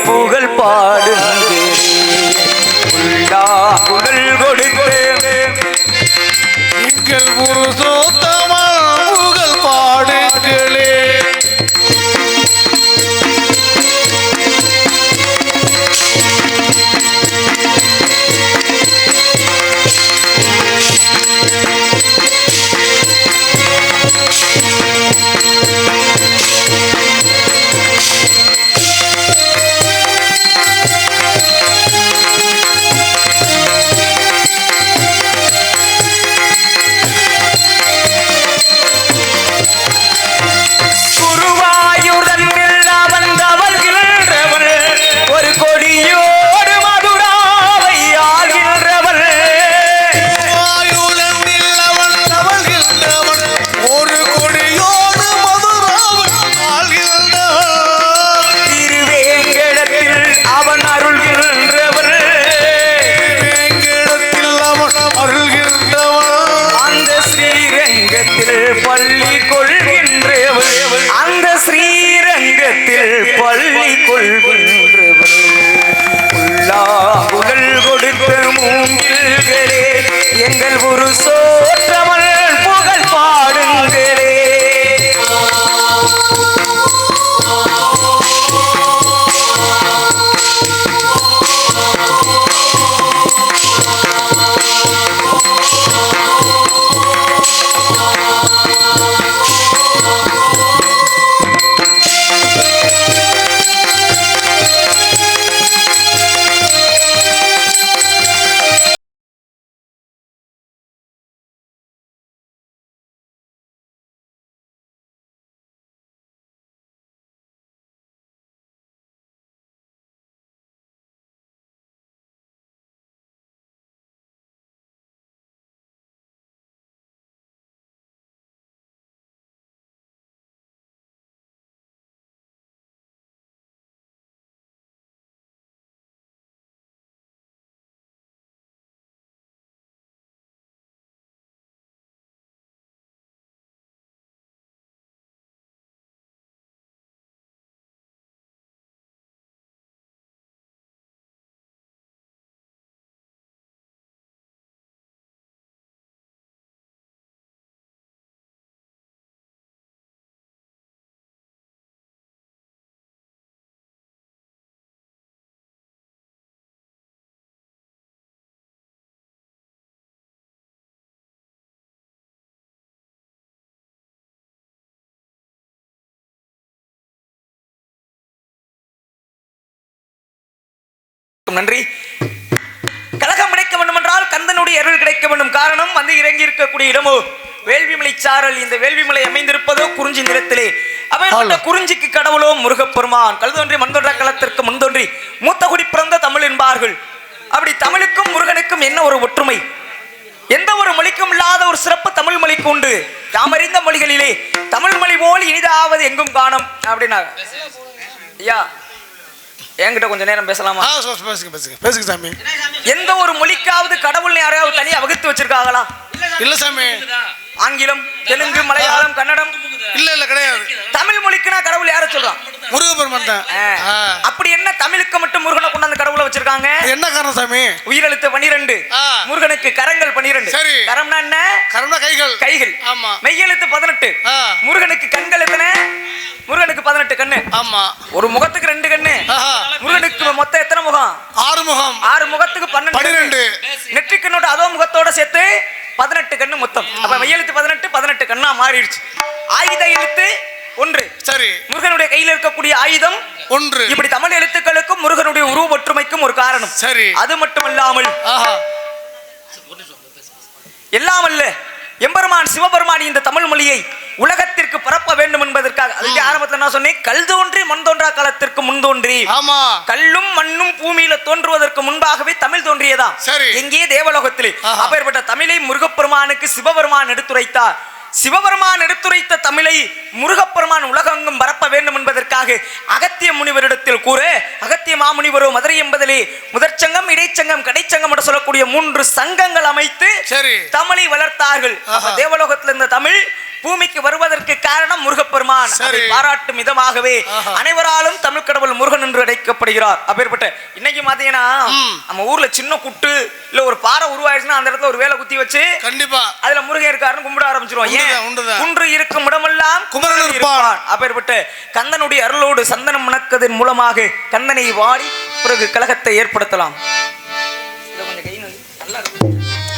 புகழ் பாடுங்க குழல் கொடுத்து எங்கள் புருஷோத்தமன் புகழ் பாடுங்களே. பள்ளி கொள்கின்றவர் புகழ் கொடுத்த மூங்கில்களே எங்கள் ஒரு சோற்றமல் புகழ் பாடுங்களே. நன்றி. கழகம் கிடைக்க வேண்டும் என்றால் கந்தனுடைய அருள் கிடைக்க வேண்டும். காரணம் வந்து இறங்கி இருக்கக்கூடிய இடமோ வேள்விமலை சாரல். இந்த வேள்விமலை அமைந்திருப்பதோ குறிஞ்சி நிலத்திலே. அப்ப குறிஞ்சிக்கு கடவுளோ முருகப்பெருமான். கல்தோன்றி மண்தொன்ற களத்திற்கு முன்தோன்றி மூத்த குடி பிறந்த தமிழ் என்பார்கள். அப்படி தமிழுக்கும் முருகனுக்கும் என்ன ஒரு ஒற்றுமை? எந்த ஒரு மொழிக்கும் இல்லாத ஒரு சிறப்பு தமிழ் மொழிக்கு உண்டு. தாமறிந்த மொழிகளிலே தமிழ் மொழி போல் இனிதாவது எங்கும் காணும் அப்படின்னா ஐயா என்கிட்ட கொஞ்ச நேரம் பேசலாமா? பேசுங்க சாமி. எந்த ஒரு மொழிக்காவது கடவுள் யாரையாவது தனியா வகுத்து வச்சிருக்காங்களா? இல்ல சாமி. ஆங்கிலம், தெலுங்கு, மலையாளம், கன்னடம் இல்ல கிடையாது. தமிழ் மொழிக்குனா கடவுள் யாரை சொல்றான்? முருகப்பெருமான் தான். அப்படி என்ன தமிழுக்கு மட்டும் முருகனை கொண்டாந்து கடவுளை வச்சிருக்காங்க? என்ன காரணம் சாமி? உயிரெழுத்து 12, முருகனுக்கு கரங்கள் 12. சரி. கரம்னா என்ன? கரம்னா கைகள். கைகள். ஆமா. மெய்யெழுத்து 18. முருகனுக்கு கண்கள் எத்தனை? முருகனுக்கு 18 கண்ணு. ஆமா. ஒரு முகத்துக்கு 2 கண்ணு. முருகனுக்கு மொத்தம் எத்தனை முகம்? 6 முகம். 6 முகத்துக்கு 12. நெற்றிக்கண்ணோட அதோ முகத்தோட சேர்த்து 18 கண்ணு மொத்தம். அப்ப மெய்யெழுத்து 18 கண்ணா மாறிடுச்சு. ஆயுத எழுத்து 1. சரி. முருகனுடைய கையில் இருக்கக்கூடிய ஆயுதம் 1. இப்படி தமிழ் எழுத்துக்களுக்கும் முருகனுடைய உருவ ஒற்றுமைக்கும் ஒரு காரணம். சரி. அது மட்டுமல்லாமல் எல்லாம் அல்ல எம்பெருமான் சிவபெருமான் இந்த தமிழ் மொழியை உலகத்திற்கு பரப்ப வேண்டும் என்பதற்காக அதுக்கு ஆரம்பத்தில் நான் சொன்னேன், கல் தோன்றி மண் தோன்றா காலத்திற்கு முன் தோன்றி. ஆமா. கல்லும் மண்ணும் பூமியில தோன்றுவதற்கு முன்பாகவே தமிழ் தோன்றியதா? சரி. எங்கே? தேவலோகத்திலே. அப்பேற்பட்ட தமிழை முருகப்பெருமானுக்கு சிவபெருமான் எடுத்துரைத்தார். சிவபெருமான் எடுத்துரைத்த தமிழை முருகப்பெருமான் உலகெங்கும் பரப்ப வேண்டும் என்பதற்காக அகத்திய முனிவரிடத்தில் கூற, அகத்திய மாமுனிவரோ மதுரை என்பதிலே முதற்சங்கம், இடைச்சங்கம், கடைச்சங்கம் என்று சொல்லக்கூடிய 3 சங்கங்கள் அமைத்து தமிழை வளர்த்தார்கள். தேவலோகத்தில் இந்த தமிழ் பூமிக்கு வருவதற்கு காரணம் முருகப்பெருமான். சரி. அதை பாராட்டும் விதமாகவே ஆஹா. அனைவராலும் தமிழ் கடவுள் முருகன் என்று அழைக்கப்படுகிறார். அப்பேற்பட்ட இன்னைக்கு பாத்தீங்கன்னா நம்ம ஊர்ல சின்ன குட்டு இல்ல ஒரு பாறை உருவாயிருச்சுன்னா அந்த இடத்துல ஒரு வேலை குத்தி வச்சு கண்டிப்பா அதுல முருகன் இருக்காருன்னு கும்பிட ஆரம்பிச்சிருவோம். ஏன் உண்டுதான், உண்டுதான். குன்று இருக்கும் இடமெல்லாம் குமரன் குமரன் இருப்பான். இருப்பான். அப்பேற்பட்ட கந்தனுடைய அருளோடு சந்தனம் மணக்கதன் மூலமாக கந்தனை வாடி பிறகு கலகத்தை ஏற்படுத்தலாம். இதை கொஞ்சம் கை நல்லா இருக்கு.